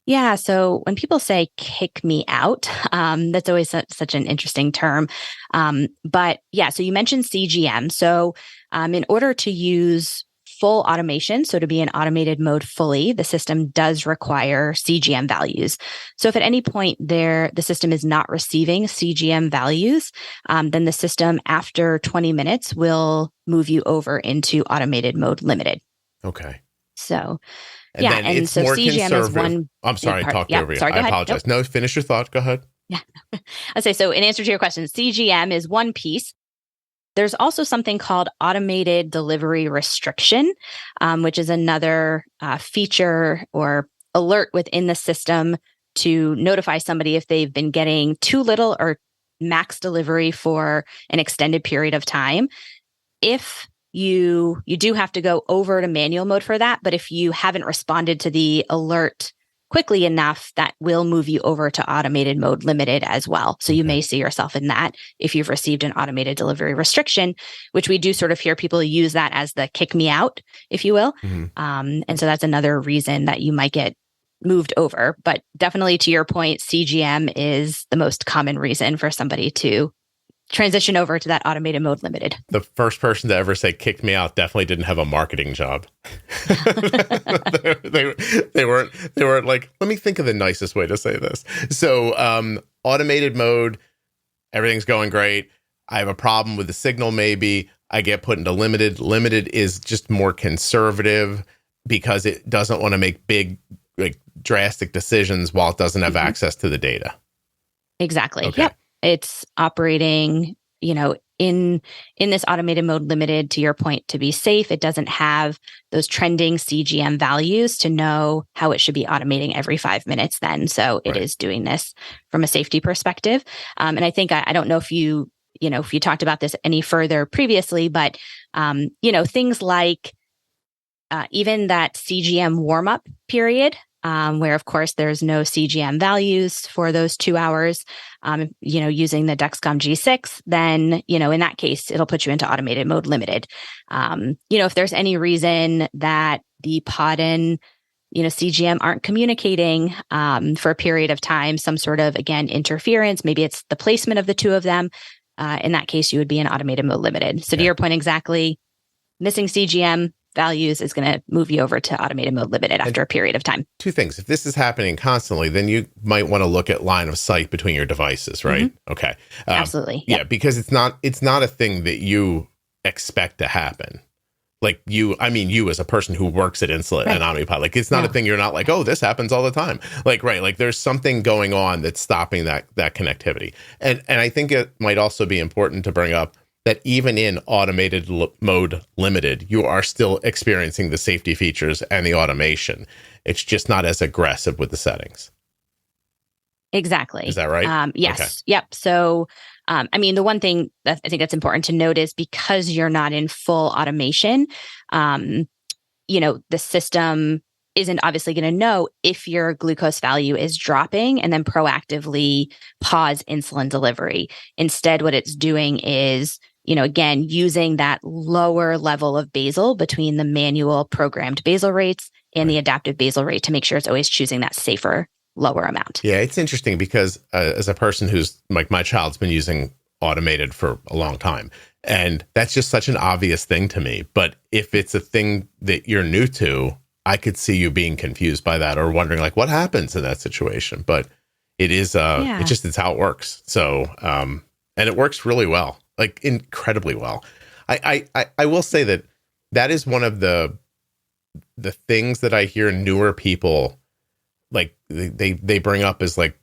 B: Yeah. So when people say kick me out, that's always such an interesting term. But yeah, so you mentioned CGM. So in order to use full automation, so to be in automated mode fully, the system does require CGM values. So if at any point the system is not receiving CGM values, then the system after 20 minutes will move you over into automated mode limited.
A: Okay.
B: So
A: and so
B: more CGM is one.
A: I'm sorry, I talked over you.
B: Sorry,
A: I apologize. Nope. No, finish your thought. Go ahead.
B: Yeah. I'll say, so in answer to your question, CGM is one piece. There's also something called automated delivery restriction, which is another feature or alert within the system to notify somebody if they've been getting too little or max delivery for an extended period of time. If you do have to go over to manual mode for that, but if you haven't responded to the alert quickly enough, that will move you over to automated mode limited as well. So you may see yourself in that if you've received an automated delivery restriction, which we do sort of hear people use that as the kick me out, if you will. Mm-hmm. And so that's another reason that you might get moved over. But definitely to your point, CGM is the most common reason for somebody to transition over to that automated mode limited.
A: The first person to ever say kick me out definitely didn't have a marketing job. they weren't like, let me think of the nicest way to say this. So automated mode, everything's going great. I have a problem with the signal. Maybe I get put into limited. Limited is just more conservative because it doesn't want to make big, like drastic decisions while it doesn't have access to the data.
B: Exactly.
A: Okay.
B: Yep. It's operating, in this automated mode limited, to your point, to be safe. It doesn't have those trending CGM values to know how it should be automating every 5 minutes then. So it is doing this from a safety perspective. And I think, I don't know if if you talked about this any further previously, but, things like even that CGM warm-up period, where, of course, there's no CGM values for those 2 hours, using the Dexcom G6, then, in that case, it'll put you into automated mode limited. If there's any reason that the pod and, CGM aren't communicating for a period of time, some sort of, again, interference, maybe it's the placement of the two of them. In that case, you would be in automated mode limited. So to your point, exactly, missing CGM values is going to move you over to automated mode limited after a period of time.
A: Two things. If this is happening constantly, then you might want to look at line of sight between your devices, right? Mm-hmm. Okay.
B: Absolutely.
A: Yeah, because it's not a thing that you expect to happen. Like you as a person who works at Insulin and Omnipod, like it's not a thing you're not like, oh, this happens all the time. Like, right. Like there's something going on that's stopping that connectivity. And I think it might also be important to bring up that even in automated mode limited, you are still experiencing the safety features and the automation. It's just not as aggressive with the settings.
B: Exactly.
A: Is that right?
B: Yes. Okay. Yep. So, the one thing that I think that's important to note is because you're not in full automation, the system isn't obviously going to know if your glucose value is dropping and then proactively pause insulin delivery. Instead, what it's doing is, again, using that lower level of basal between the manual programmed basal rates and the adaptive basal rate to make sure it's always choosing that safer, lower amount.
A: Yeah, it's interesting because as a person who's like my child's been using automated for a long time. And that's just such an obvious thing to me. But if it's a thing that you're new to, I could see you being confused by that or wondering like what happens in that situation. But it is, it's how it works. So, and it works really well, like incredibly well. I will say that is one of the things that I hear newer people, like they bring up as like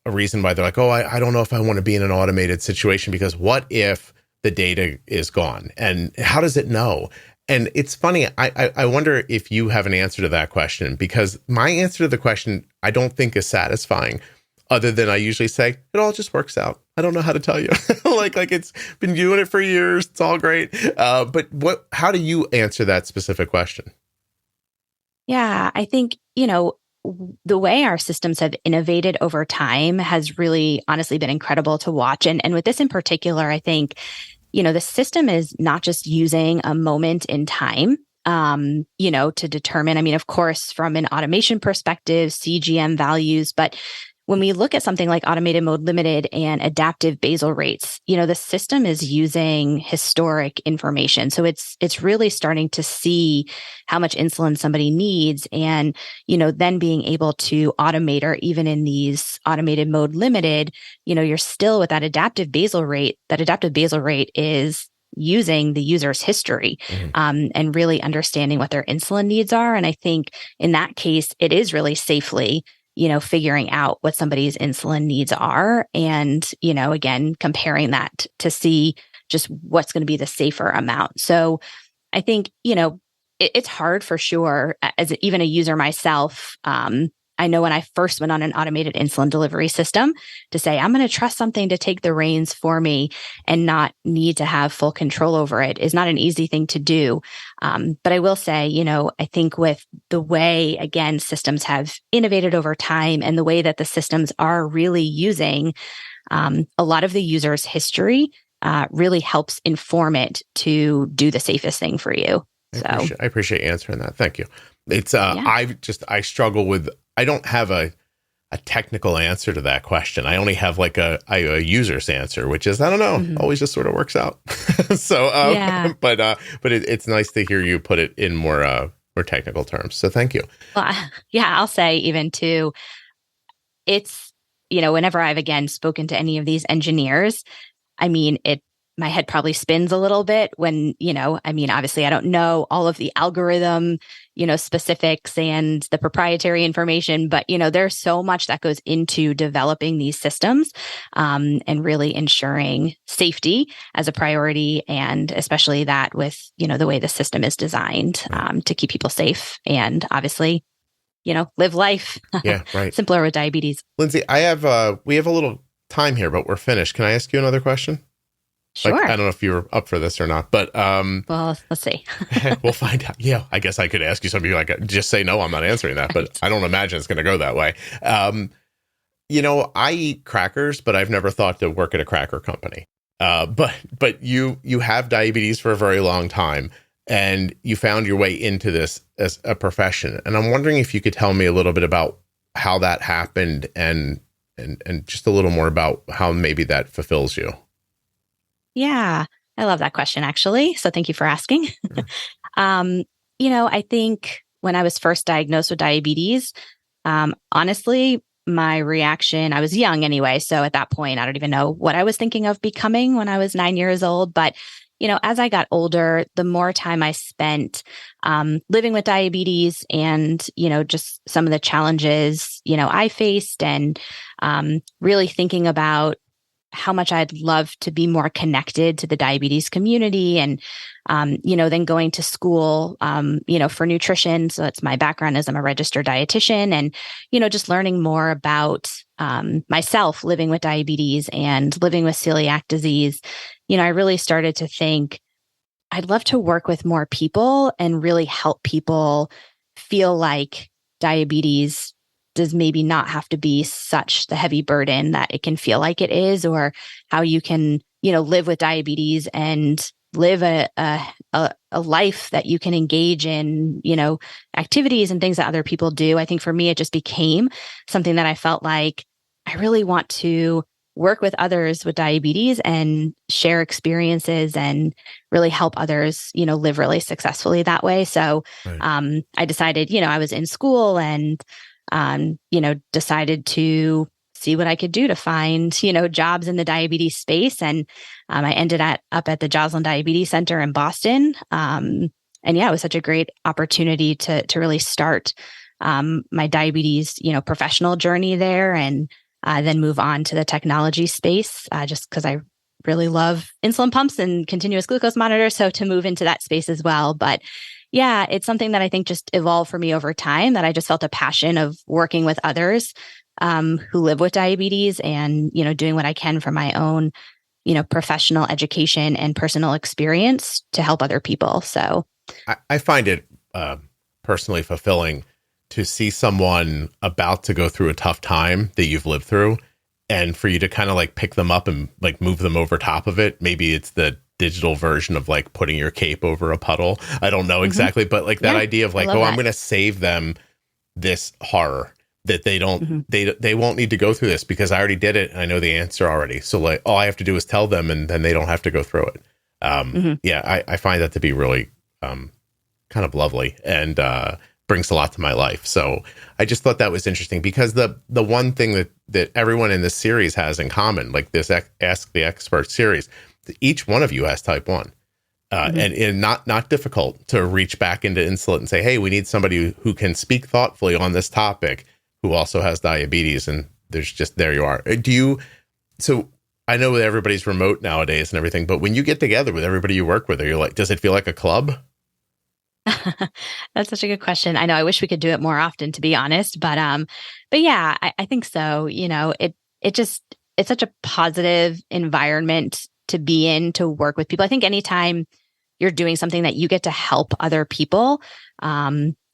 A: a reason why they're like, oh, I don't know if I want to be in an automated situation because what if the data is gone and how does it know? And it's funny. I wonder if you have an answer to that question, because my answer to the question, I don't think is satisfying, other than I usually say, it all just works out. I don't know how to tell you. like it's been doing it for years. It's all great. But how do you answer that specific question?
B: Yeah, I think, the way our systems have innovated over time has really honestly been incredible to watch. And with this in particular, I think, the system is not just using a moment in time, to determine, of course, from an automation perspective, CGM values, but when we look at something like automated mode limited and adaptive basal rates, the system is using historic information. So it's really starting to see how much insulin somebody needs and, then being able to automate, or even in these automated mode limited, you're still with that adaptive basal rate. That adaptive basal rate is using the user's history, and really understanding what their insulin needs are. And I think in that case, it is really safely figuring out what somebody's insulin needs are. And, again, comparing that to see just what's going to be the safer amount. So I think, it's hard for sure as even a user myself. I know when I first went on an automated insulin delivery system to say, I'm going to trust something to take the reins for me and not need to have full control over it is not an easy thing to do. But I will say, I think with the way, again, systems have innovated over time and the way that the systems are really using a lot of the user's history really helps inform it to do the safest thing for you.
A: I appreciate answering that. Thank you. It's I struggle with, I don't have a technical answer to that question. I only have like a user's answer, which is, I don't know, always just sort of works out. So, but it's nice to hear you put it in more technical terms. So thank you.
B: Well, I'll say even too, it's, whenever I've again spoken to any of these engineers, my head probably spins a little bit when, obviously I don't know all of the algorithm, specifics and the proprietary information, but, there's so much that goes into developing these systems, and really ensuring safety as a priority. And especially that with, the way the system is designed, to keep people safe and obviously, live life.
A: Yeah, right.
B: Simpler with diabetes.
A: Lindsay, we have a little time here, but we're finished. Can I ask you another question?
B: Sure.
A: I don't know if you were up for this or not, but
B: well, let's see.
A: We'll find out. Yeah, I guess I could ask you something like, just say no, I'm not answering that, but I don't imagine it's going to go that way. I eat crackers, but I've never thought to work at a cracker company. But you have diabetes for a very long time, and you found your way into this as a profession. And I'm wondering if you could tell me a little bit about how that happened and just a little more about how maybe that fulfills you.
B: Yeah, I love that question, actually. So thank you for asking. I think when I was first diagnosed with diabetes, honestly, my reaction, I was young anyway. So at that point, I don't even know what I was thinking of becoming when I was 9 years old. But, as I got older, the more time I spent living with diabetes and, just some of the challenges, I faced and really thinking about how much I'd love to be more connected to the diabetes community and, then going to school, for nutrition. So it's my background as I'm a registered dietitian and, just learning more about myself living with diabetes and living with celiac disease. I really started to think I'd love to work with more people and really help people feel like diabetes does maybe not have to be such the heavy burden that it can feel like it is, or how you can, live with diabetes and live a life that you can engage in, activities and things that other people do. I think for me, it just became something that I felt like I really want to work with others with diabetes and share experiences and really help others, live really successfully that way. So
A: Right.
B: I decided, I was in school and, decided to see what I could do to find, jobs in the diabetes space. And I ended up at the Joslin Diabetes Center in Boston. And yeah, it was such a great opportunity to really start my diabetes, professional journey there, and then move on to the technology space, just because I really love insulin pumps and continuous glucose monitors. So to move into that space as well. But yeah, it's something that I think just evolved for me over time, that I just felt a passion of working with others who live with diabetes and, doing what I can for my own, professional education and personal experience to help other people. So
A: I find it personally fulfilling to see someone about to go through a tough time that you've lived through, and for you to kind of like pick them up and like move them over top of it. Maybe it's the digital version of like putting your cape over a puddle. I don't know exactly, but like that idea of like, oh, I'm going to save them this horror that they don't, they won't need to go through this because I already did it and I know the answer already. So like, all I have to do is tell them and then they don't have to go through it. Yeah, I find that to be really kind of lovely and brings a lot to my life. So I just thought that was interesting because the one thing that everyone in this series has in common, like this Ask the Expert series, each one of you has type 1. And not difficult to reach back into Insulet and say, hey, we need somebody who can speak thoughtfully on this topic who also has diabetes. And there you are. So I know that everybody's remote nowadays and everything, but when you get together with everybody you work with, are you like, does it feel like a club?
B: That's such a good question. I know I wish we could do it more often, to be honest, but yeah, I think so. It's such a positive environment to be in, to work with people. I think anytime you're doing something that you get to help other people,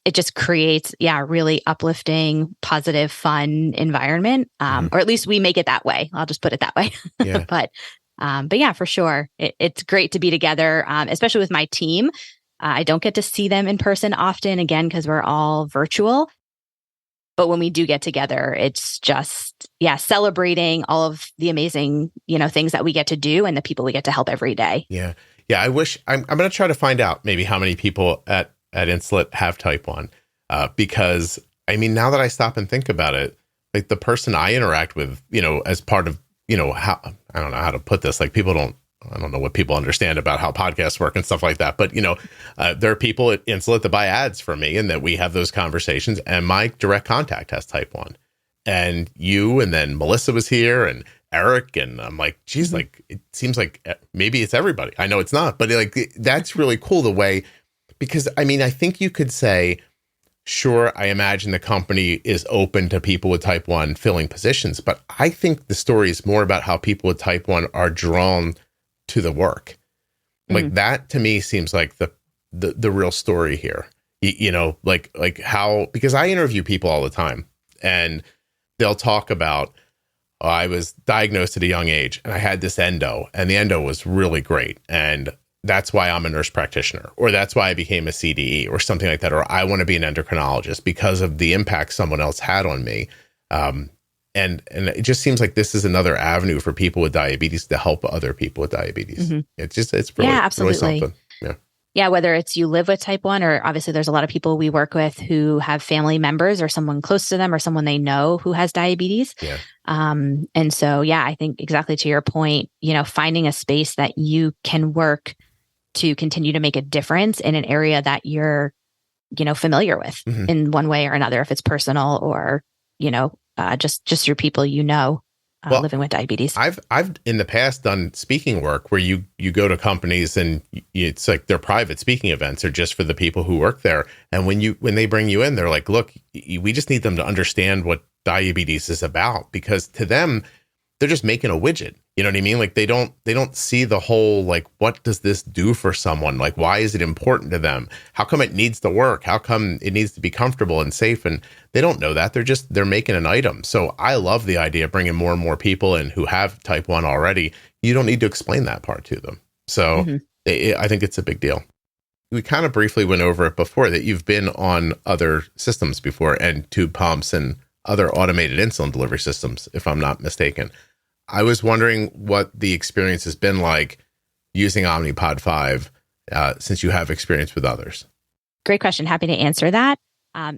B: it just creates, a really uplifting, positive, fun environment. Or at least we make it that way. I'll just put it that way.
A: Yeah.
B: But yeah, for sure. It's great to be together, especially with my team. I don't get to see them in person often, again, because we're all virtual. But when we do get together, it's just, celebrating all of the amazing, things that we get to do and the people we get to help every day.
A: Yeah. Yeah. I wish I'm going to try to find out maybe how many people at Insulet have type 1. Because I mean, now that I stop and think about it, like the person I interact with, as part of, how, I don't know how to put this, like I don't know what people understand about how podcasts work and stuff like that. But, there are people at Insulet that buy ads for me and that we have those conversations. And my direct contact has type 1. And you, and then Melissa was here and Eric. And I'm like, geez, like, it seems like maybe it's everybody. I know it's not, but like, that's really cool the way, because I mean, I think you could say, sure, I imagine the company is open to people with type 1 filling positions. But I think the story is more about how people with type 1 are drawn to the work. Like that to me seems like the real story here, like how, because I interview people all the time and they'll talk about, I was diagnosed at a young age and I had this endo and the endo was really great. And that's why I'm a nurse practitioner, or that's why I became a CDE or something like that. Or I want to be an endocrinologist because of the impact someone else had on me. And it just seems like this is another avenue for people with diabetes to help other people with diabetes. It's really,
B: absolutely.
A: really something. Yeah.
B: Yeah. Whether it's you live with type 1, or obviously there's a lot of people we work with who have family members or someone close to them or someone they know who has diabetes.
A: Yeah.
B: And so, I think exactly to your point, finding a space that you can work to continue to make a difference in an area that you're, familiar with in one way or another, if it's personal or, just your people, living with diabetes.
A: I've in the past done speaking work where you go to companies and it's like their private speaking events are just for the people who work there. And when they bring you in, they're like, look, we just need them to understand what diabetes is about, because to them, they're just making a widget. You know what I mean? Like they don't see the whole, like, what does this do for someone? Like, why is it important to them? How come it needs to work? How come it needs to be comfortable and safe? And they don't know that. They're making an item. So I love the idea of bringing more and more people in who have type 1 already. You don't need to explain that part to them. So I think it's a big deal. We kind of briefly went over it before that you've been on other systems before, and tube pumps and other automated insulin delivery systems, if I'm not mistaken. I was wondering what the experience has been like using Omnipod 5 since you have experience with others.
B: Great question. Happy to answer that.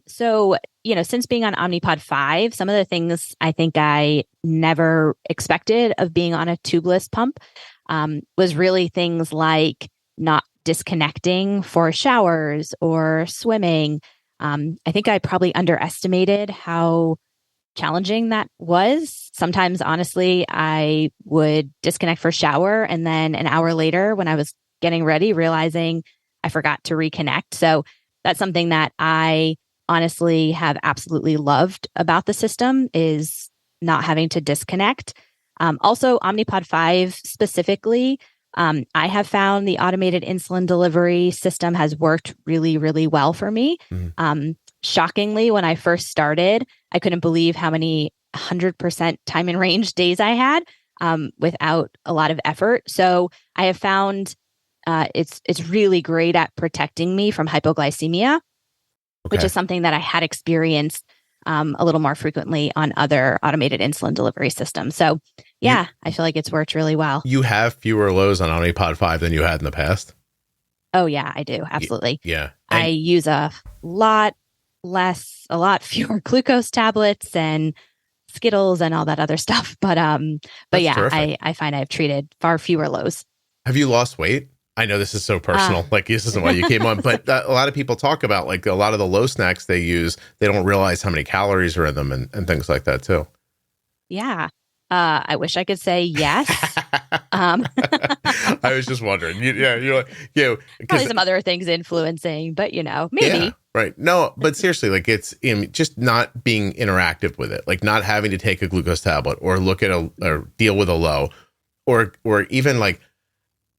B: So, since being on Omnipod 5, some of the things I think I never expected of being on a tubeless pump was really things like not disconnecting for showers or swimming. I think I probably underestimated how challenging that was. Sometimes, honestly, I would disconnect for a shower and then an hour later when I was getting ready, realizing I forgot to reconnect. So that's something that I honestly have absolutely loved about the system is not having to disconnect. Also, Omnipod 5 specifically, I have found the automated insulin delivery system has worked really, really well for me. Shockingly, when I first started, I couldn't believe how many 100% time in range days I had without a lot of effort. So I have found it's really great at protecting me from hypoglycemia, which is something that I had experienced a little more frequently on other automated insulin delivery systems. So yeah, I feel like it's worked really well.
A: You have fewer lows on Omnipod 5 than you had in the past?
B: Oh yeah, I do. Absolutely.
A: Yeah.
B: I use a lot fewer glucose tablets and Skittles and all that other stuff. But yeah, I find I've treated far fewer lows.
A: Have you lost weight? I know this is so personal. Like this isn't why you came on, but a lot of people talk about like a lot of the low snacks they use. They don't realize how many calories are in them and things like that too.
B: Yeah. I wish I could say yes.
A: I was just wondering. You're like,
B: probably some other things influencing, but maybe.
A: Yeah, right. No, but seriously, like it's just not being interactive with it, like not having to take a glucose tablet or look at or deal with a low, or even like,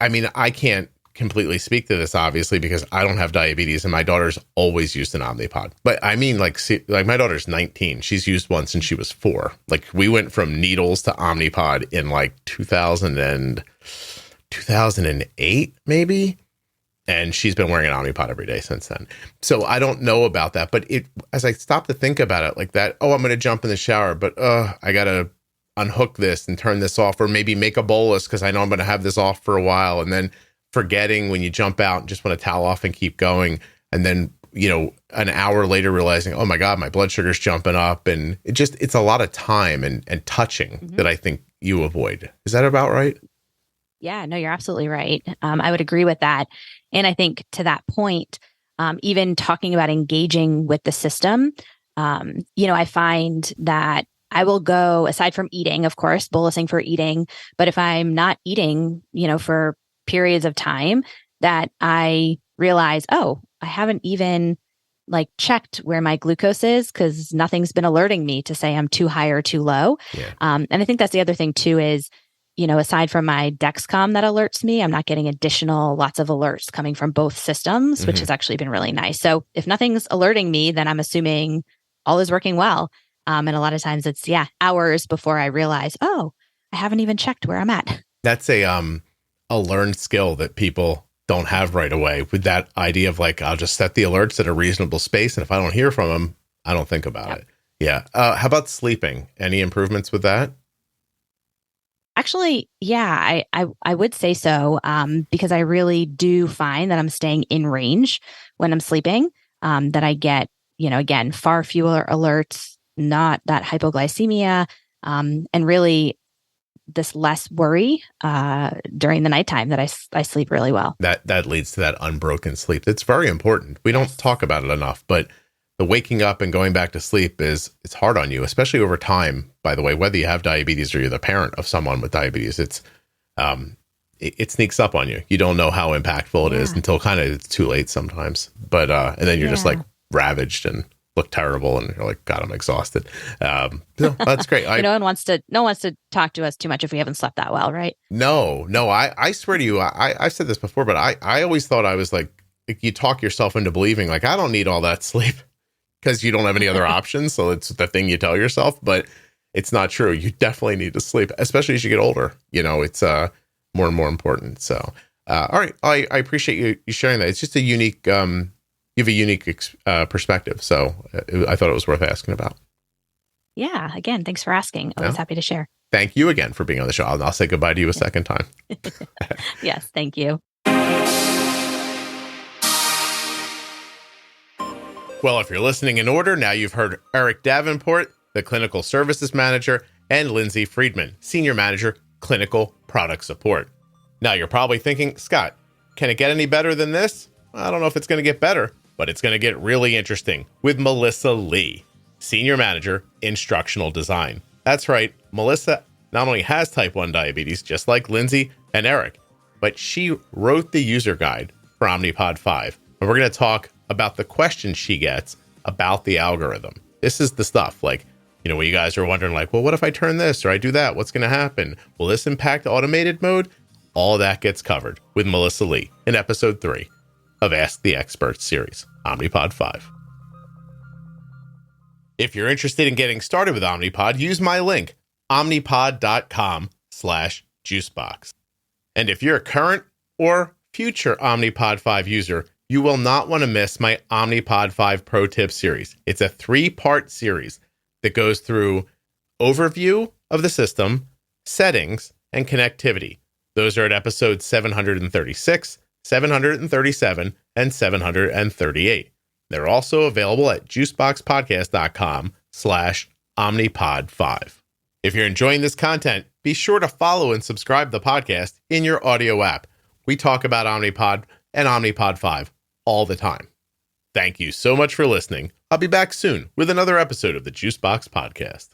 A: I mean, I can't completely speak to this obviously because I don't have diabetes and my daughter's always used an Omnipod. But I mean, like my daughter's 19. She's used one since she was 4. Like we went from needles to Omnipod in like 2008 maybe. And she's been wearing an Omnipod every day since then. So I don't know about that. But as I stop to think about it like that, I'm going to jump in the shower, but I got to unhook this and turn this off, or maybe make a bolus because I know I'm going to have this off for a while. And then forgetting when you jump out and just want to towel off and keep going. And then, an hour later realizing, oh my God, my blood sugar's jumping up. And it's a lot of time and touching that I think you avoid. Is that about right?
B: Yeah, no, you're absolutely right. I would agree with that. And I think to that point, even talking about engaging with the system, I find that I will go, aside from eating, of course, bolusing for eating, but if I'm not eating, for periods of time that I realize, I haven't even like checked where my glucose is because nothing's been alerting me to say I'm too high or too low.
A: Yeah.
B: And I think that's the other thing too is, aside from my Dexcom that alerts me, I'm not getting lots of alerts coming from both systems, which has actually been really nice. So if nothing's alerting me, then I'm assuming all is working well. And a lot of times it's, hours before I realize, I haven't even checked where I'm at.
A: That's a learned skill that people don't have right away, with that idea of like, I'll just set the alerts at a reasonable space. And if I don't hear from them, I don't think about it. Yeah. How about sleeping? Any improvements with that?
B: Actually, yeah, I would say so, because I really do find that I'm staying in range when I'm sleeping, that I get, again, far fewer alerts, not that hypoglycemia, and really this less worry during the nighttime, that I sleep really well.
A: That leads to that unbroken sleep. It's very important. We don't talk about it enough, but the waking up and going back to sleep it's hard on you, especially over time. By the way, whether you have diabetes or you're the parent of someone with diabetes, it sneaks up on you. You don't know how impactful it is until kind of it's too late sometimes. But and then you're just like ravaged and look terrible, and you're like, God, I'm exhausted. That's great.
B: No one wants to talk to us too much if we haven't slept that well, right?
A: No. I swear to you, I've said this before, but I always thought I was like you talk yourself into believing like I don't need all that sleep because you don't have any other options. So it's the thing you tell yourself, but it's not true. You definitely need to sleep, especially as you get older. It's more and more important. So, all right. I appreciate you sharing that. It's just a unique, you have a unique perspective. So I thought it was worth asking about.
B: Yeah. Again, thanks for asking. Always happy to share.
A: Thank you again for being on the show. I'll say goodbye to you a second time.
B: Yes. Thank you.
A: Well, if you're listening in order, now you've heard Eric Davenport, the Clinical Services Manager, and Lindsay Friedman, Senior Manager, Clinical Product Support. Now you're probably thinking, Scott, can it get any better than this? I don't know if it's going to get better, but it's going to get really interesting with Melissa Lee, Senior Manager, Instructional Design. That's right, Melissa not only has type 1 diabetes, just like Lindsay and Eric, but she wrote the user guide for Omnipod 5. And we're going to talk about the questions she gets about the algorithm. This is the stuff like, when you guys are wondering like, well, what if I turn this or I do that? What's going to happen? Will this impact automated mode? All that gets covered with Melissa Lee in episode 3 of Ask the Expert series, Omnipod 5. If you're interested in getting started with Omnipod, use my link, omnipod.com/juicebox. And if you're a current or future Omnipod 5 user, you will not want to miss my Omnipod 5 Pro Tip series. It's a 3-part series that goes through overview of the system, settings, and connectivity. Those are at episodes 736, 737, and 738. They're also available at juiceboxpodcast.com/Omnipod5. If you're enjoying this content, be sure to follow and subscribe to the podcast in your audio app. We talk about Omnipod and Omnipod 5 all the time. Thank you so much for listening. I'll be back soon with another episode of the Juicebox Podcast.